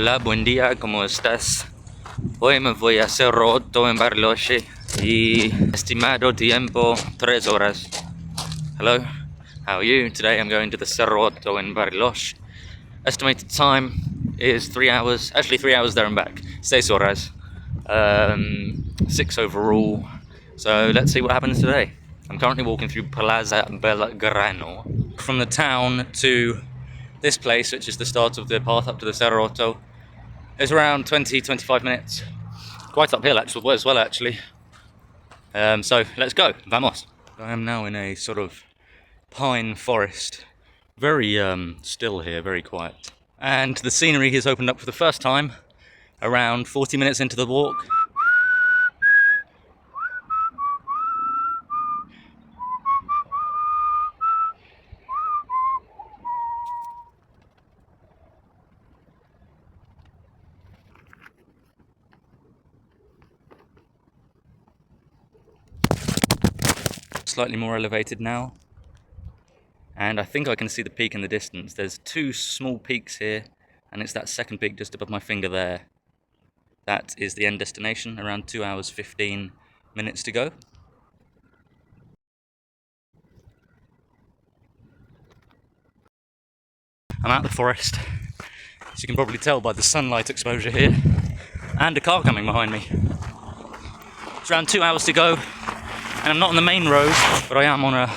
Hola, buen día, ¿cómo estás? Hoy me voy a Cerro Otto en Bariloche y estimado tiempo 3 horas. Hello, how are you? Today I'm going to the Cerro Otto in Bariloche. Estimated time is 3 hours, actually 3 hours there and back, 6 horas. 6 overall, so let's see what happens today. I'm currently walking through Plaza Belgrano. From the town to this place, which is the start of the path up to the Cerro Otto, is around 20-25 minutes. Quite uphill actually, as well actually. So let's go, vamos. I am now in a sort of pine forest. Very still here, very quiet. And the scenery has opened up for the first time around 40 minutes into the walk. Slightly more elevated now. And I think I can see the peak in the distance. There's 2 small peaks here, and it's that second peak just above my finger there. That is the end destination, around 2 hours 15 minutes to go. I'm out of the forest, as you can probably tell by the sunlight exposure here, and a car coming behind me. It's around 2 hours to go, and I'm not on the main road, but I am on a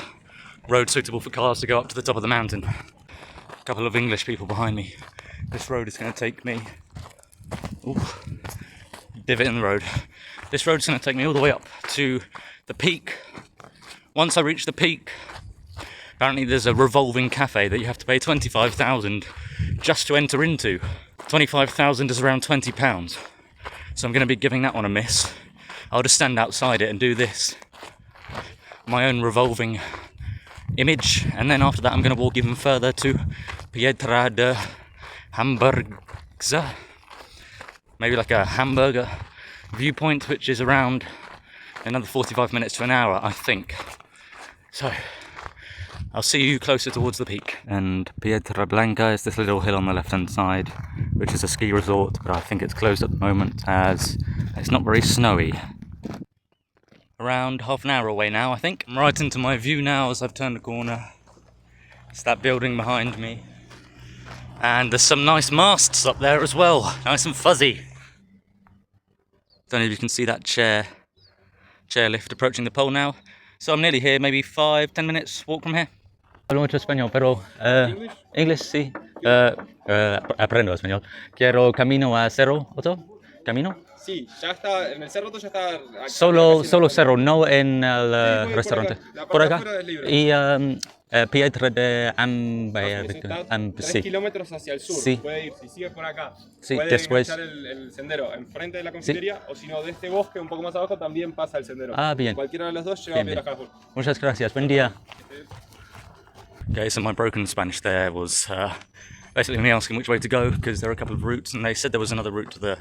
road suitable for cars to go up to the top of the mountain. A couple of English people behind me. This road is going to take me... Ooh, divot in the road. This road is going to take me all the way up to the peak. Once I reach the peak, apparently there's a Revolving cafe that you have to pay 25,000 just to enter into. 25,000 is around £20, so I'm going to be giving that one a miss. I'll just stand outside it and do this, my own revolving image, and then after that I'm going to walk even further to Piedra de Habsburgo, maybe like a hamburger viewpoint, which is around another 45 minutes to an hour, I think. So I'll see you closer towards the peak. And Piedra Blanca is this little hill on the left hand side, which is a ski resort, but I think it's closed at the moment as it's not very snowy. Around half an hour away now, I think. I'm right into my view now as I've turned the corner. It's that building behind me. And there's some nice masts up there as well, nice and fuzzy. Don't know if you can see that chairlift approaching the pole now. So I'm nearly here, maybe 5-10 minutes walk from here. Hablo mucho español, pero English sí. Aprendo español. Quiero camino a Cerro Otto. ¿Camino? Sí, ya está, en el Cerro Otto ya está... Solo Cerro, no en el Sí, restaurante. por acá. Por acá. Afuera es libre. Y Piedra de Está 3 kilómetros hacia el sur. Sí. Puede ir, si sigue por acá, Sí, puede después. enganchar el sendero enfrente de la confitería, o si no, de este bosque un poco más abajo también pasa el sendero. Ah, bien. Cualquiera de los dos lleva a Piedra de Habsburgo. Muchas gracias. Buen día. Okay, so my broken Spanish there was basically me asking which way to go, because there are a couple of routes, and they said there was another route to the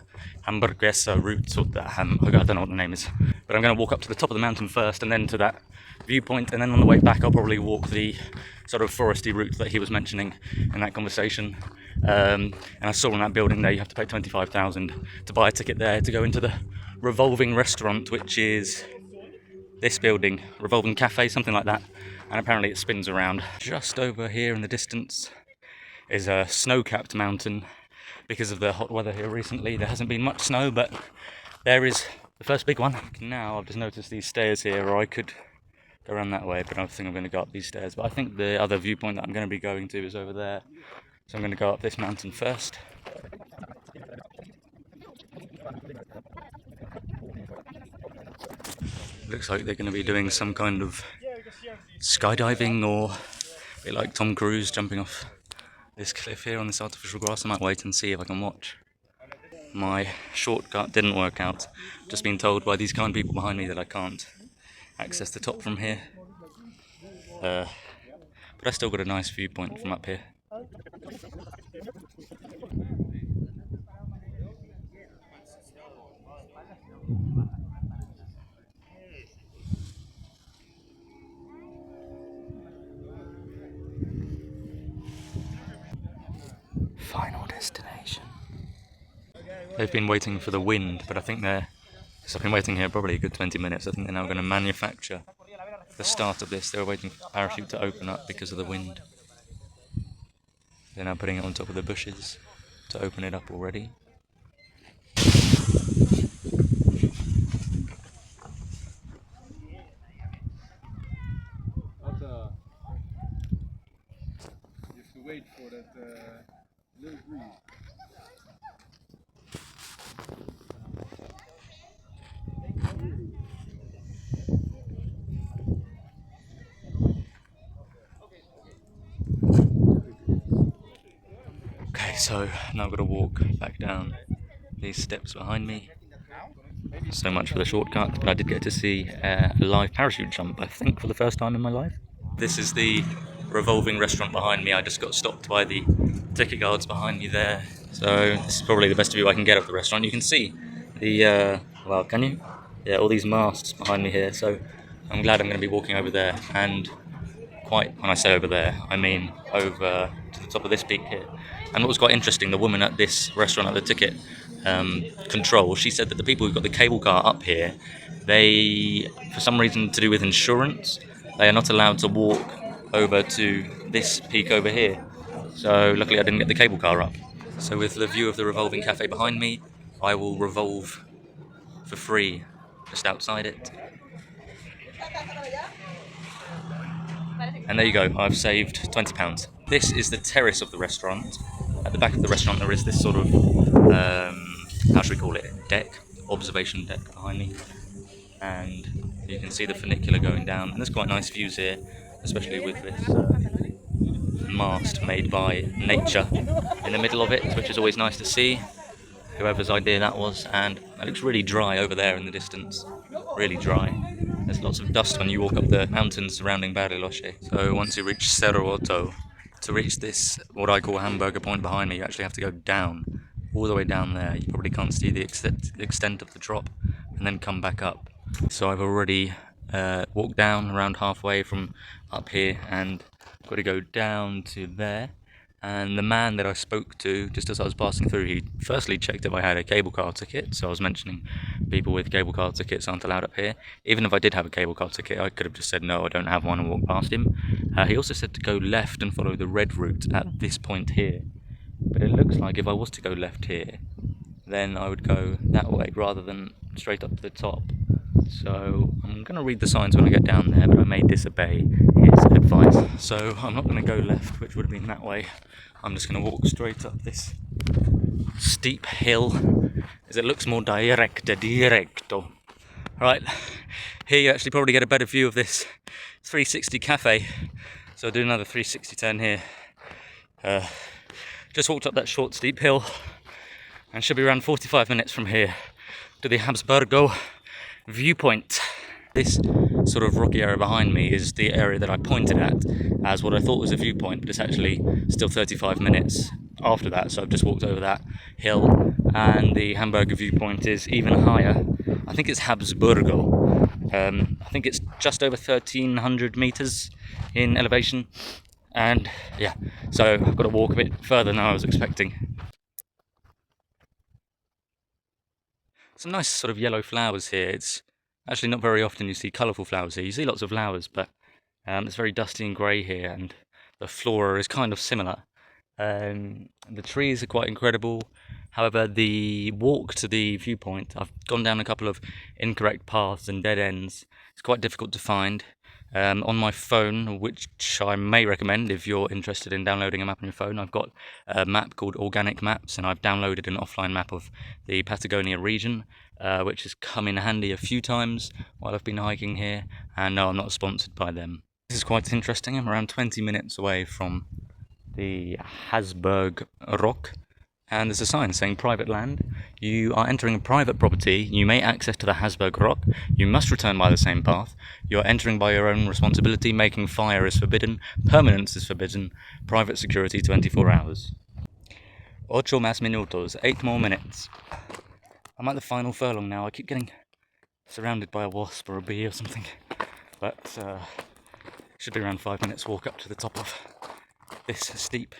hamburguesa route, or the I don't know what the name is. But I'm going to walk up to the top of the mountain first, and then to that viewpoint, and then on the way back I'll probably walk the sort of foresty route that he was mentioning in that conversation. And I saw in that building there you have to pay 25,000 to buy a ticket there to go into the Revolving restaurant, which is this building, Revolving Cafe, something like that. And apparently it spins around. Just over here in the distance is a snow-capped mountain. Because of the hot weather here recently, there hasn't been much snow, but there is the first big one. Now I've just noticed these stairs here, or I could go around that way, but I think I'm going to go up these stairs. But I think the other viewpoint that I'm going to be going to is over there. So I'm going to go up this mountain first. Looks like they're going to be doing some kind of skydiving, or a bit like Tom Cruise jumping off this cliff here on this artificial grass. I might wait and see if I can watch. My shortcut didn't work out. Just been told by these kind people behind me that I can't access the top from here. But I still got a nice viewpoint from up here. Final destination. They've been waiting for the wind, but I think so I've been waiting here probably a good 20 minutes. I think they're now going to manufacture the start of this. They were waiting for the parachute to open up because of the wind. They're now putting it on top of the bushes to open it up already. You have to wait for that little breeze. Okay, so now I've got to walk back down these steps behind me. So much for the shortcut, but I did get to see a live parachute jump, I think, for the first time in my life. This is the Revolving restaurant behind me. I just got stopped by the ticket guards behind me there. So this is probably the best view I can get of the restaurant. You can see the, well, can you? Yeah, all these masts behind me here. So I'm glad I'm going to be walking over there. And when I say over there, I mean over to the top of this peak here. And what was quite interesting, the woman at this restaurant at the ticket control, she said that the people who've got the cable car up here, they, for some reason to do with insurance, they are not allowed to walk over to this peak over here. So luckily I didn't get the cable car up. So with the view of the Revolving Cafe behind me, I will revolve for free just outside it. And there you go, I've saved £20. This is the terrace of the restaurant. At the back of the restaurant there is this sort of, how should we call it, deck, observation deck behind me. And you can see the funicular going down, and there's quite nice views here, especially with this mast made by nature in the middle of it, which is always nice to see, whoever's idea that was. And it looks really dry over there in the distance, really dry. There's lots of dust when you walk up the mountains surrounding Bariloche. So once you reach Cerro Otto, to reach this, what I call hamburger point behind me, you actually have to go down, all the way down there. You probably can't see the extent of the drop, and then come back up. So I've already walked down around halfway from up here, and got to go down to there. And the man that I spoke to just as I was passing through, he firstly checked if I had a cable car ticket. So I was mentioning people with cable car tickets aren't allowed up here. Even if I did have a cable car ticket, I could have just said no, I don't have one, and walked past him. He also said to go left and follow the red route at this point here. But it looks like if I was to go left here, then I would go that way rather than straight up to the top. So I'm going to read the signs when I get down there, but I may disobey his advice. So I'm not going to go left, which would have been that way. I'm just going to walk straight up this steep hill, as it looks more directo. Right, here you actually probably get a better view of this 360 cafe. So I'll do another 360 turn here. Just walked up that short steep hill, and should be around 45 minutes from here to the Habsburgo viewpoint. This sort of rocky area behind me is the area that I pointed at as what I thought was a viewpoint, but it's actually still 35 minutes after that. So I've just walked over that hill, and the Hamburger viewpoint is even higher. I think it's Habsburgo. I think it's just over 1,300 meters in elevation, and yeah, so I've got to walk a bit further than I was expecting. Some nice sort of yellow flowers here. It's actually not very often you see colourful flowers here. You see lots of flowers, but it's very dusty and grey here, and the flora is kind of similar. The trees are quite incredible. However, the walk to the viewpoint, I've gone down a couple of incorrect paths and dead ends. It's quite difficult to find. On my phone, which I may recommend if you're interested in downloading a map on your phone, I've got a map called Organic Maps, and I've downloaded an offline map of the Patagonia region, which has come in handy a few times while I've been hiking here, and no, I'm not sponsored by them. This is quite interesting. I'm around 20 minutes away from the Habsburg Rock, and there's a sign saying private land. You are entering a private property. You may access to the Habsburg Rock. You must return by the same path. You are entering by your own responsibility. Making fire is forbidden. Permanence is forbidden. Private security 24 hours. 8 más minutos. 8 more minutes. I'm at the final furlong now. I keep getting surrounded by a wasp or a bee or something. But should be around 5 minutes walk up to the top of this steep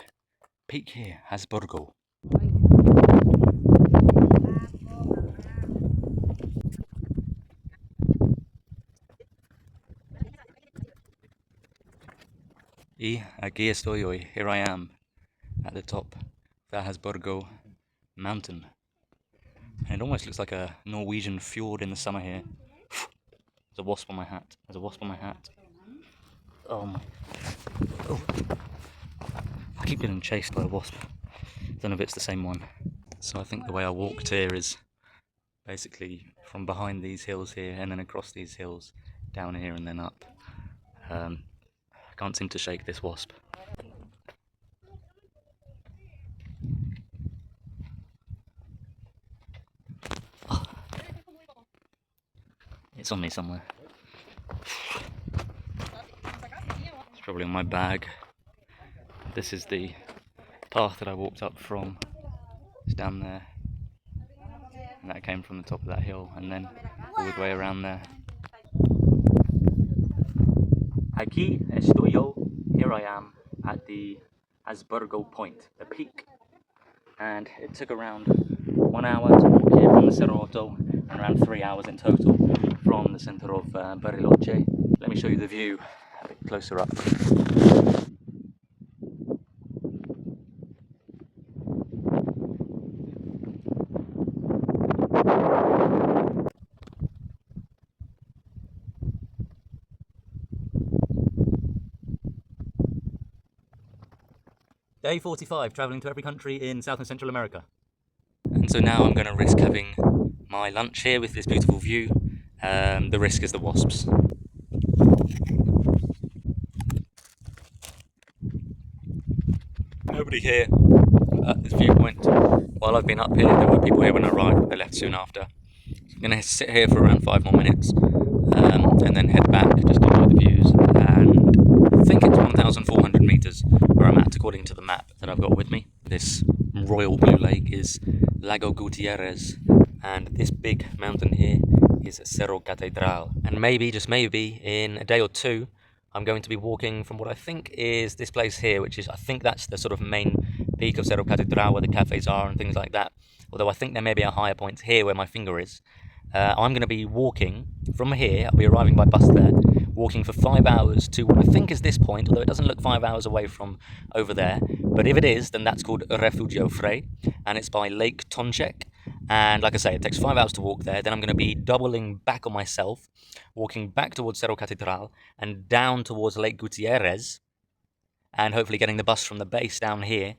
peak here, Habsburgo. Y aquí estoy hoy. Here I am at the top of the Habsburgo mountain. And it almost looks like a Norwegian fjord in the summer here. There's a wasp on my hat. There's a wasp on my hat. Oh my. Oh. I keep getting chased by a wasp. Don't know if it's the same one. So I think the way I walked here is basically from behind these hills here and then across these hills, down here and then up. I can't seem to shake this wasp. Oh. It's on me somewhere. It's probably in my bag. This is the path that I walked up from. It's down there. And that came from the top of that hill and then all the way around there. Aquí estoy yo. Here I am at the Habsburgo point, the peak. And it took around 1 hour to walk here from the Cerro Otto and around 3 hours in total from the centre of Bariloche. Let me show you the view a bit closer up. Day 45, travelling to every country in South and Central America. And so now I'm going to risk having my lunch here with this beautiful view. The risk is the wasps. Nobody here at this viewpoint. While I've been up here, there were people here when I arrived, but they left soon after. So I'm going to sit here for around 5 more minutes and then head back just to enjoy the views. And I think it's 1,400 metres where I'm at according to the map that I've got with me. This royal blue lake is Lago Gutierrez, and this big mountain here is Cerro Catedral. And maybe, just maybe, in a day or two, I'm going to be walking from what I think is this place here, which is, I think that's the sort of main peak of Cerro Catedral where the cafes are and things like that. Although I think there may be a higher point here where my finger is. I'm going to be walking from here, I'll be arriving by bus there, walking for 5 hours to what I think is this point, although it doesn't look 5 hours away from over there. But if it is, then that's called Refugio Frei, and it's by Lake Tonchek. And like I say, it takes 5 hours to walk there. Then I'm going to be doubling back on myself, walking back towards Cerro Catedral and down towards Lake Gutierrez, and hopefully getting the bus from the base down here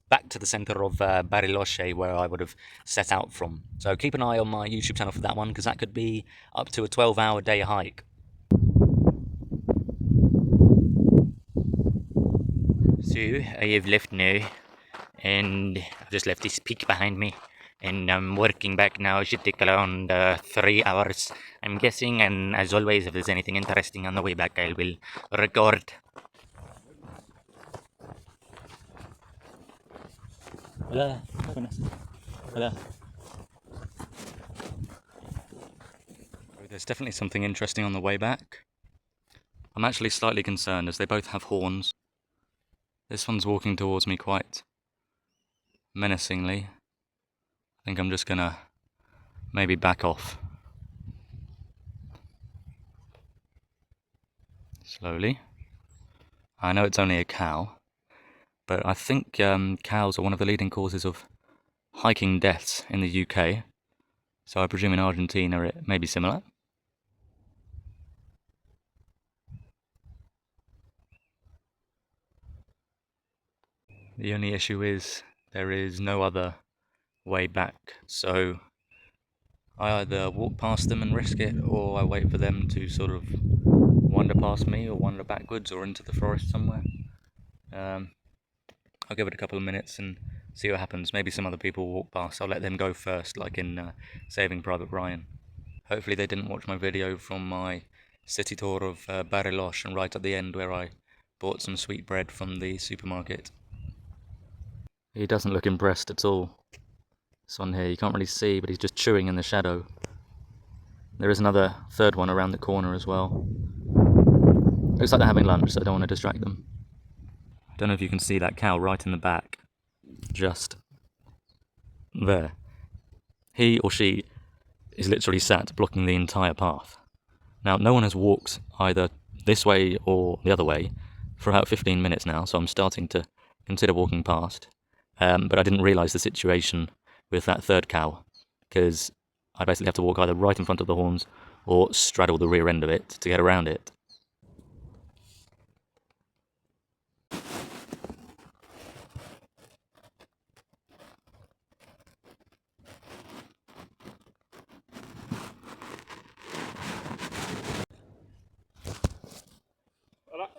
back to the centre of Bariloche, where I would have set out from. So keep an eye on my YouTube channel for that one, because that could be up to a 12-hour day hike. So I have left now, and I've just left this peak behind me, and I'm working back now. It should take around 3 hours, I'm guessing, and as always, if there's anything interesting on the way back, I will record. Hola, buenas. Hola. There's definitely something interesting on the way back. I'm actually slightly concerned as they both have horns. This one's walking towards me quite menacingly. I think I'm just gonna maybe back off. Slowly. I know it's only a cow, but I think cows are one of the leading causes of hiking deaths in the UK. So I presume in Argentina it may be similar. The only issue is there is no other way back, so I either walk past them and risk it, or I wait for them to sort of wander past me or wander backwards or into the forest somewhere. I'll give it a couple of minutes and see what happens. Maybe some other people will walk past. I'll let them go first, like in Saving Private Ryan. Hopefully they didn't watch my video from my city tour of Bariloche, and right at the end where I bought some sweet bread from the supermarket. He doesn't look impressed at all. This one here, you can't really see, but he's just chewing in the shadow. There is another third one around the corner as well. Looks like they're having lunch, so I don't want to distract them. I don't know if you can see that cow right in the back. Just there. He or she is literally sat blocking the entire path. Now, no one has walked either this way or the other way for about 15 minutes now, so I'm starting to consider walking past. But I didn't realise the situation with that third cow, because I basically have to walk either right in front of the horns or straddle the rear end of it to get around it.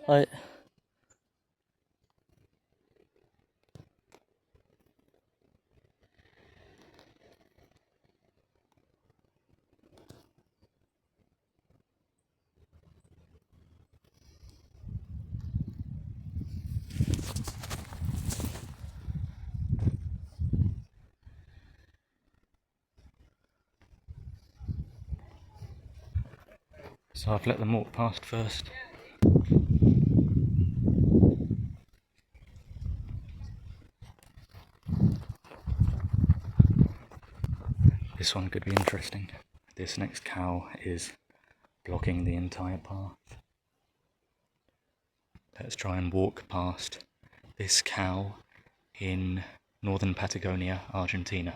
Hi. So I've let them walk past first. This one could be interesting. This next cow is blocking the entire path. Let's try and walk past this cow in northern Patagonia, Argentina.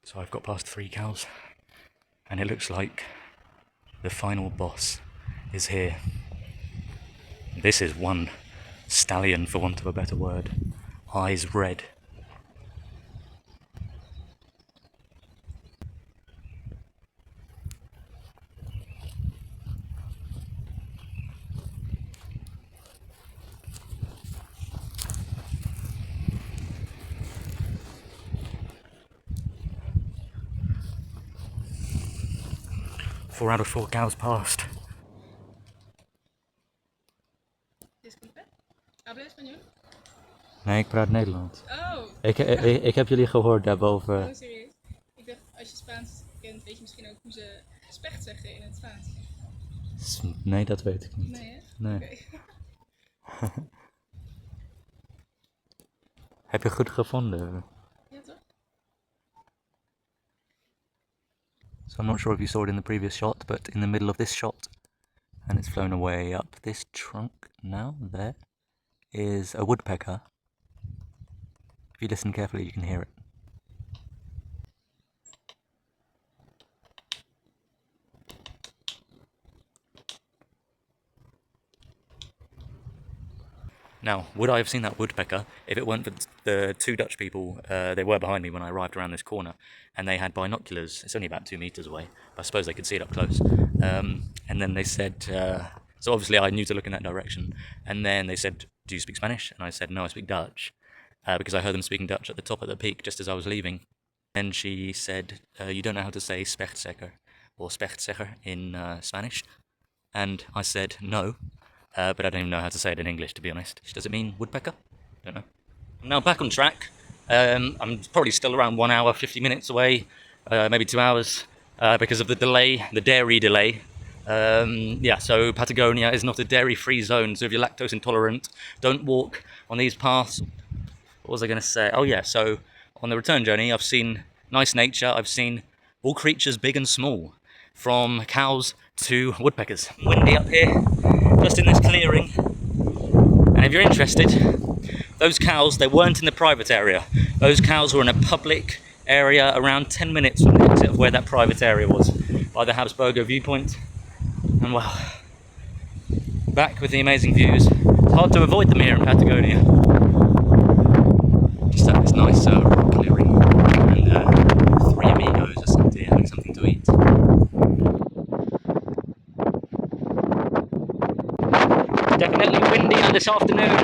So I've got past 3 cows, and it looks like the final boss is here. This is one stallion, for want of a better word. Eyes red. Four out of 4 cows passed. Disculpe. Habla español? Nee, ik praat Nederlands. Oh. Ik heb jullie gehoord daarboven. Oh, serieus? Ik dacht, als je Spaans kent, weet je misschien ook hoe ze specht zeggen in het Spaans. Nee, dat weet ik niet. Nee, hè? Nee. Okay. Heb je goed gevonden? Ja, toch? So I'm not sure if you saw it in the previous shot, but in the middle of this shot, and it's flown away up this trunk now, there, is a woodpecker. If you listen carefully, you can hear it. Now, would I have seen that woodpecker if it weren't for the 2 Dutch people? They were behind me when I arrived around this corner, and they had binoculars. It's only about 2 meters away, but I suppose they could see it up close. And then they said, so obviously I knew to look in that direction. And then they said, "Do you speak Spanish?" And I said, "No, I speak Dutch," because I heard them speaking Dutch at the top of the peak just as I was leaving. And she said, "You don't know how to say spechtzeker or spechtzeker in Spanish?" And I said, "No. But I don't even know how to say it in English, to be honest. Does it mean woodpecker? Don't know. I'm now back on track. I'm probably still around 1 hour, 50 minutes away, maybe 2 hours, because of the delay, the dairy delay. Yeah, so Patagonia is not a dairy-free zone, so if you're lactose intolerant, don't walk on these paths. What was I going to say? Oh yeah, so on the return journey, I've seen nice nature, I've seen all creatures big and small, from cows to woodpeckers. Windy up here, just in this clearing. And if you're interested, those cows, they weren't in the private area. Those cows were in a public area around 10 minutes from the exit of where that private area was, by the Habsburgo viewpoint. And well, back with the amazing views. It's hard to avoid them here in Patagonia. Just at this nice rock clearing, and 3 amigos are sat here having something to eat. Definitely windier this afternoon.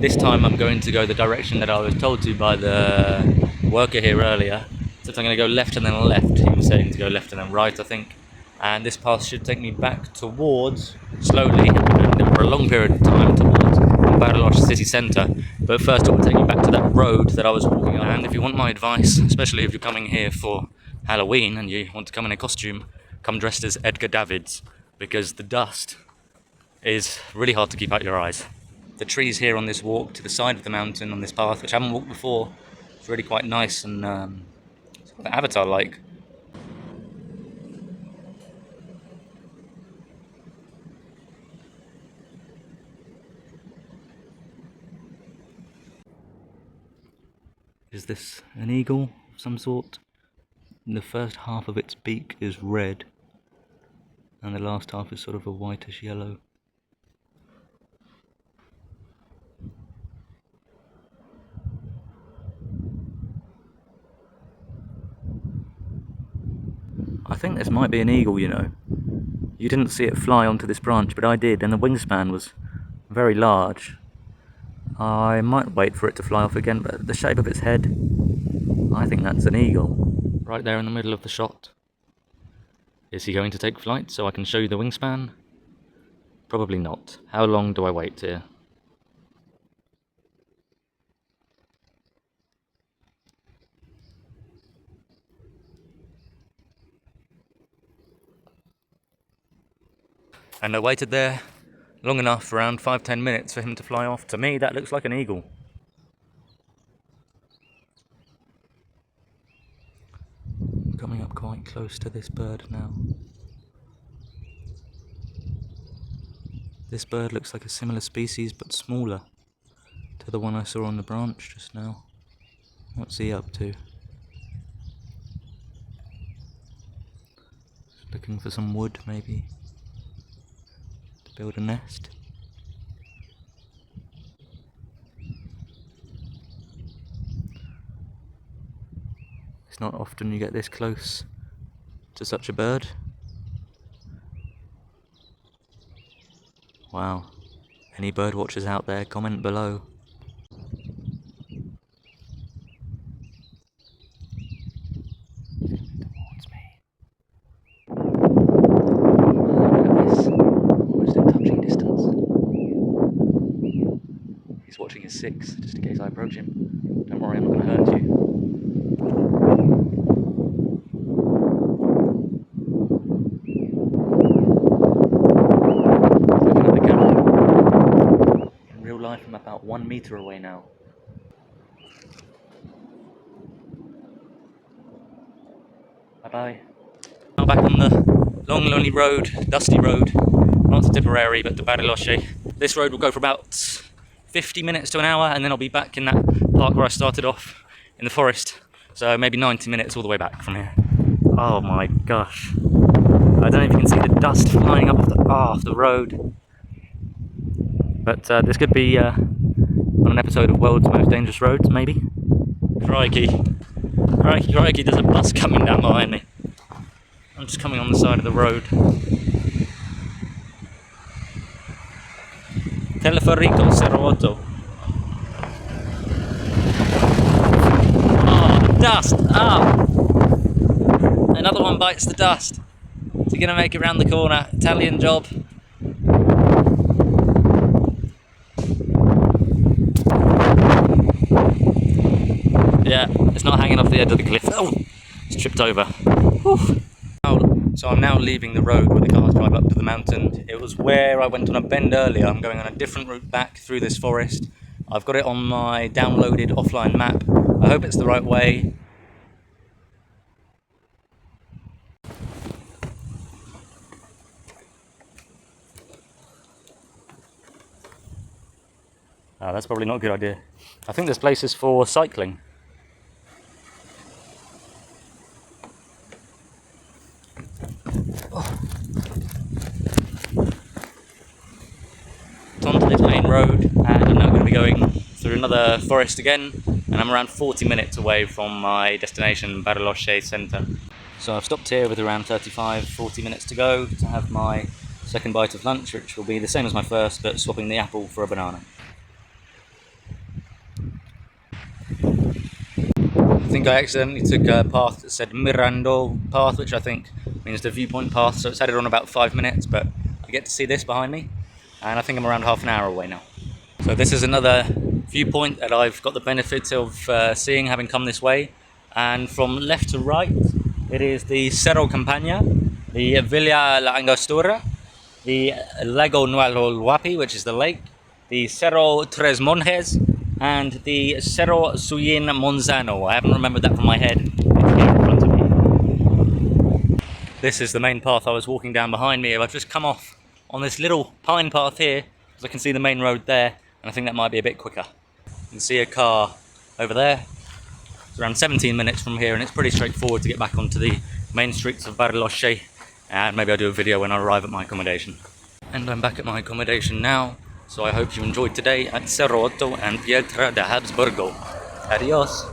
This time I'm going to go the direction that I was told to by the worker here earlier. So I'm going to go left and then left. He was saying to go left and then right, I think. And this path should take me back towards, slowly, and for a long period of time, towards Bariloche City Centre, But first I will take you back to that road that I was walking on. And if you want my advice, especially if you're coming here for Halloween and you want to come in a costume, come dressed as Edgar Davids, because the dust is really hard to keep out your eyes. The trees here on this walk to the side of the mountain on this path, which I haven't walked before, it's really quite nice and sort of Avatar-like. Is this an eagle of some sort? The first half of its beak is red, and the last half is sort of a whitish yellow. I think this might be an eagle, you know. You didn't see it fly onto this branch, but I did, and the wingspan was very large. I might wait for it to fly off again, but the shape of its head, I think that's an eagle. Right there in the middle of the shot. Is he going to take flight so I can show you the wingspan? Probably not. How long do I wait here? And I waited there long enough, around 5-10 minutes, for him to fly off. To me, that looks like an eagle. Coming up quite close to this bird now. This bird looks like a similar species, but smaller to the one I saw on the branch just now. What's he up to? Just looking for some wood, maybe, to build a nest. It's not often you get this close to such a bird. Wow. Any bird watchers out there, comment below. Towards me. Look at this. Almost in touching distance. He's watching his six, just in case I approach him. Don't worry, I'm not going to hurt you. From about 1 meter away now. Bye bye. Now back on the long, lonely road, dusty road, not to Tipperary but to Bariloche. This road will go for about 50 minutes to an hour, and then I'll be back in that park where I started off in the forest. So maybe 90 minutes all the way back from here. Oh my gosh. I don't know if you can see the dust flying up off the road. But this could be on an episode of World's Most Dangerous Roads, maybe? Crikey. Crikey, crikey, there's a bus coming down behind me. I'm just coming on the side of the road. Teleferico Cerro Otto. Oh, dust! Ah! Another one bites the dust. Is he going to make it round the corner? Italian job. Yeah, it's not hanging off the edge of the cliff. Oh, it's tripped over. Whew. So I'm now leaving the road where the cars drive up to the mountain. It was where I went on a bend earlier. I'm going on a different route back through this forest. I've got it on my downloaded offline map. I hope it's the right way. Oh, that's probably not a good idea. I think this place is for cycling. Onto this main road, and I'm now going to be going through another forest again, and I'm around 40 minutes away from my destination, Bariloche Centre. So I've stopped here with around 35-40 minutes to go to have my second bite of lunch, which will be the same as my first, but swapping the apple for a banana. I think I accidentally took a path that said Mirando path, which I think means the viewpoint path, so it's headed on about 5 minutes, but I get to see this behind me, and I think I'm around half an hour away now. So this is another viewpoint that I've got the benefit of seeing having come this way. And from left to right, it is the Cerro Campana, the Villa La Angostura, the Lago Nahuel Huapi, which is the lake, the Cerro Tres Monjes, and the Cerro Suyin Monzano. I haven't remembered that from my head. It's here in front of me. This is the main path I was walking down behind me. I've just come off on this little pine path here, because I can see the main road there, and I think that might be a bit quicker. You can see a car over there. It's around 17 minutes from here, and it's pretty straightforward to get back onto the main streets of Bariloche, and maybe I'll do a video when I arrive at my accommodation. And I'm back at my accommodation now, so I hope you enjoyed today at Cerro Otto and Piedra de Habsburgo. Adios!